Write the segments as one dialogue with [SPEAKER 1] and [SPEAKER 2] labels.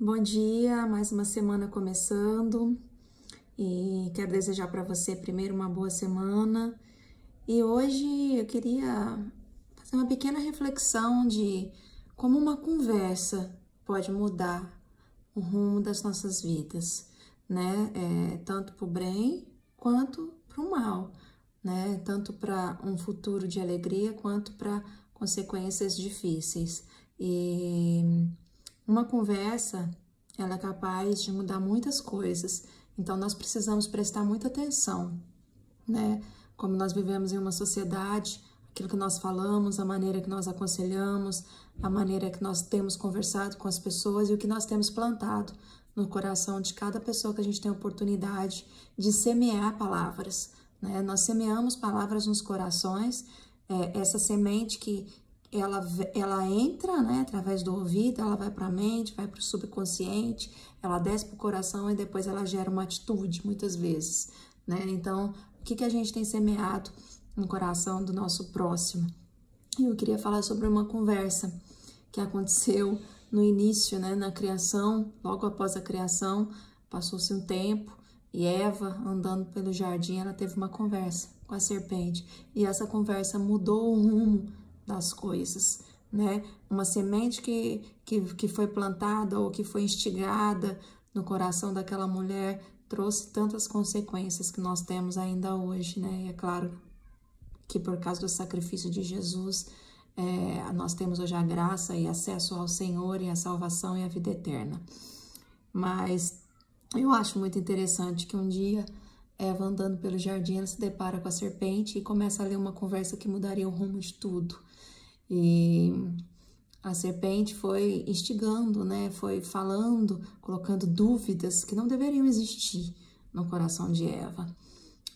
[SPEAKER 1] Bom dia, mais uma semana começando e quero desejar para você primeiro uma boa semana. E hoje eu queria fazer uma pequena reflexão de como uma conversa pode mudar o rumo das nossas vidas, né? Tanto para o bem quanto para o mal, né? Tanto para um futuro de alegria quanto para consequências difíceis. E uma conversa, ela é capaz de mudar muitas coisas, então nós precisamos prestar muita atenção, né? Como nós vivemos em uma sociedade, aquilo que nós falamos, a maneira que nós aconselhamos, a maneira que nós temos conversado com as pessoas e o que nós temos plantado no coração de cada pessoa que a gente tem a oportunidade de semear palavras, né? Nós semeamos palavras nos corações, essa semente que ela entra, né, através do ouvido, ela vai para a mente, vai para o subconsciente, ela desce para o coração e depois ela gera uma atitude, muitas vezes, né? Então, o que a gente tem semeado no coração do nosso próximo? Eu queria falar sobre uma conversa que aconteceu no início, né, na criação, logo após a criação, passou-se um tempo e Eva, andando pelo jardim, ela teve uma conversa com a serpente e essa conversa mudou o rumo das coisas, né? Uma semente que foi plantada ou que foi instigada no coração daquela mulher trouxe tantas consequências que nós temos ainda hoje, né? E é claro que por causa do sacrifício de Jesus, nós temos hoje a graça e acesso ao Senhor e a salvação e a vida eterna. Mas eu acho muito interessante que um dia Eva, andando pelo jardim, ela se depara com a serpente e começa a ler uma conversa que mudaria o rumo de tudo. E a serpente foi instigando, né? Foi falando, colocando dúvidas que não deveriam existir no coração de Eva.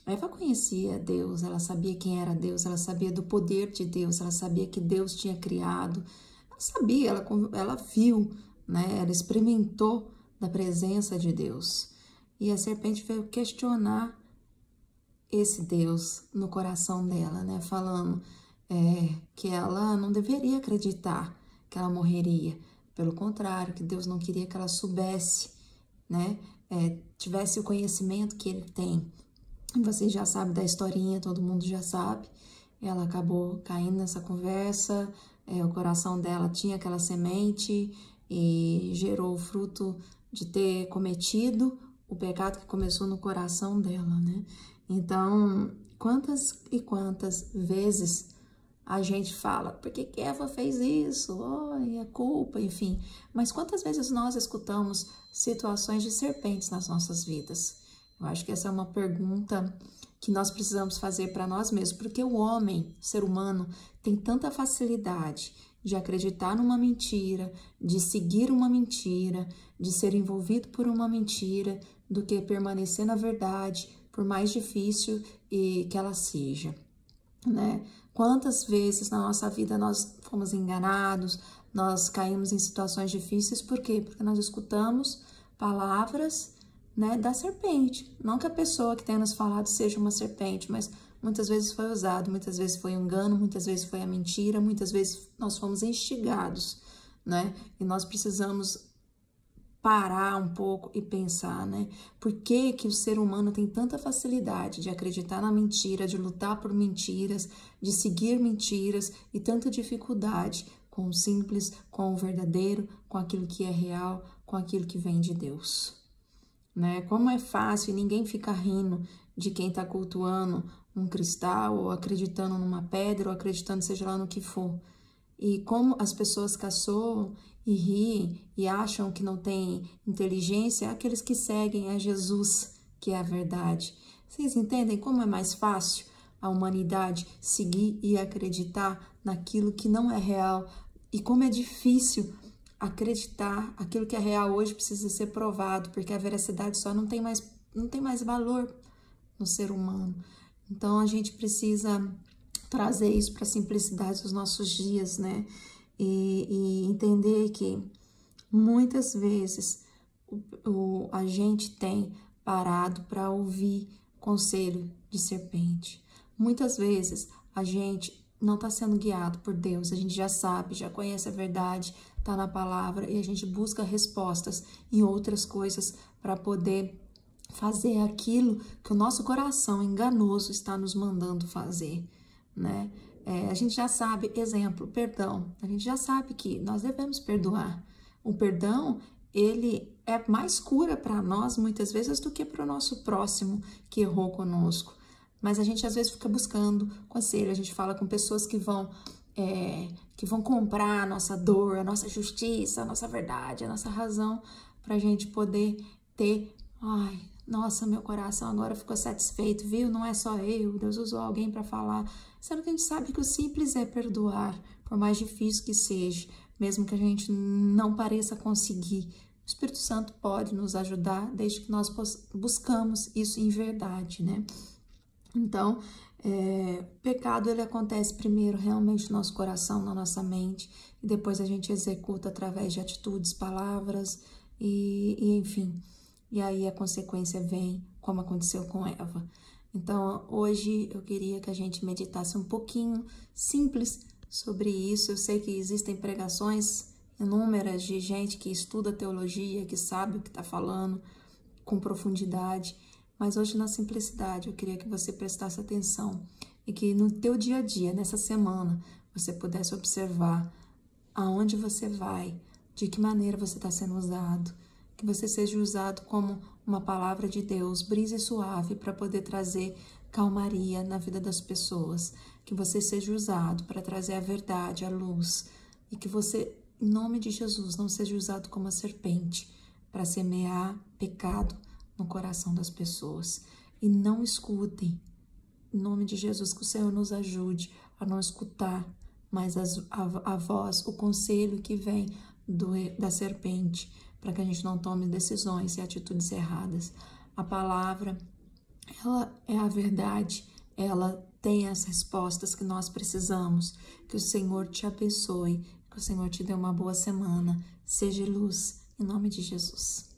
[SPEAKER 1] Eva conhecia Deus, ela sabia quem era Deus, ela sabia do poder de Deus, ela sabia que Deus tinha criado. Ela sabia, ela viu, né? Ela experimentou da presença de Deus. E a serpente veio questionar esse Deus no coração dela, né? Falando que ela não deveria acreditar que ela morreria. Pelo contrário, que Deus não queria que ela soubesse, né? Tivesse o conhecimento que ele tem. Vocês já sabem da historinha, todo mundo já sabe. Ela acabou caindo nessa conversa, o coração dela tinha aquela semente e gerou o fruto de ter cometido o pecado que começou no coração dela, né? Então, quantas e quantas vezes a gente fala, por que Eva fez isso? Oh, é culpa, enfim. Mas quantas vezes nós escutamos situações de serpentes nas nossas vidas? Eu acho que essa é uma pergunta que nós precisamos fazer para nós mesmos, porque o homem, o ser humano, tem tanta facilidade de acreditar numa mentira, de seguir uma mentira, de ser envolvido por uma mentira, do que permanecer na verdade, por mais difícil que ela seja, né? Quantas vezes na nossa vida nós fomos enganados, nós caímos em situações difíceis, por quê? Porque nós escutamos palavras, né, da serpente. Não que a pessoa que tenha nos falado seja uma serpente, mas muitas vezes foi usado, muitas vezes foi engano, muitas vezes foi a mentira, muitas vezes nós fomos instigados, né? E nós precisamos parar um pouco e pensar, né? Por que que o ser humano tem tanta facilidade de acreditar na mentira, de lutar por mentiras, de seguir mentiras e tanta dificuldade com o simples, com o verdadeiro, com aquilo que é real, com aquilo que vem de Deus, né? Como é fácil e ninguém fica rindo de quem está cultuando um cristal ou acreditando numa pedra ou acreditando seja lá no que for. E como as pessoas caçoam e riem e acham que não tem inteligência, aqueles que seguem a Jesus, que é a verdade. Vocês entendem como é mais fácil a humanidade seguir e acreditar naquilo que não é real? E como é difícil acreditar aquilo que é real hoje precisa ser provado, porque a veracidade só não tem mais valor no ser humano. Então a gente precisa trazer isso para a simplicidade dos nossos dias, né? E entender que muitas vezes a gente tem parado para ouvir conselho de serpente. Muitas vezes a gente não está sendo guiado por Deus, a gente já sabe, já conhece a verdade, está na palavra e a gente busca respostas em outras coisas para poder fazer aquilo que o nosso coração enganoso está nos mandando fazer, né? A gente já sabe, exemplo, perdão. A gente já sabe que nós devemos perdoar. O perdão, ele é mais cura para nós, muitas vezes, do que para o nosso próximo que errou conosco. Mas a gente, às vezes, fica buscando conselho. A gente fala com pessoas que vão comprar a nossa dor, a nossa justiça, a nossa verdade, a nossa razão, para a gente poder ter... Ai, nossa, meu coração agora ficou satisfeito, viu? Não é só eu, Deus usou alguém para falar. Sendo que a gente sabe que o simples é perdoar, por mais difícil que seja, mesmo que a gente não pareça conseguir. O Espírito Santo pode nos ajudar, desde que nós buscamos isso em verdade, né? Então, o pecado, ele acontece primeiro realmente no nosso coração, na nossa mente, e depois a gente executa através de atitudes, palavras, e enfim... E aí a consequência vem, como aconteceu com Eva. Então, hoje eu queria que a gente meditasse um pouquinho simples sobre isso. Eu sei que existem pregações inúmeras de gente que estuda teologia, que sabe o que está falando com profundidade. Mas hoje, na simplicidade, eu queria que você prestasse atenção e que no teu dia a dia, nessa semana, você pudesse observar aonde você vai, de que maneira você está sendo usado. Que você seja usado como uma palavra de Deus, brisa e suave, para poder trazer calmaria na vida das pessoas. Que você seja usado para trazer a verdade, a luz. E que você, em nome de Jesus, não seja usado como a serpente para semear pecado no coração das pessoas. E não escutem, em nome de Jesus, que o Senhor nos ajude a não escutar mais a voz, o conselho que vem da serpente, para que a gente não tome decisões e atitudes erradas. A palavra, ela é a verdade, ela tem as respostas que nós precisamos. Que o Senhor te abençoe, que o Senhor te dê uma boa semana. Seja luz, em nome de Jesus.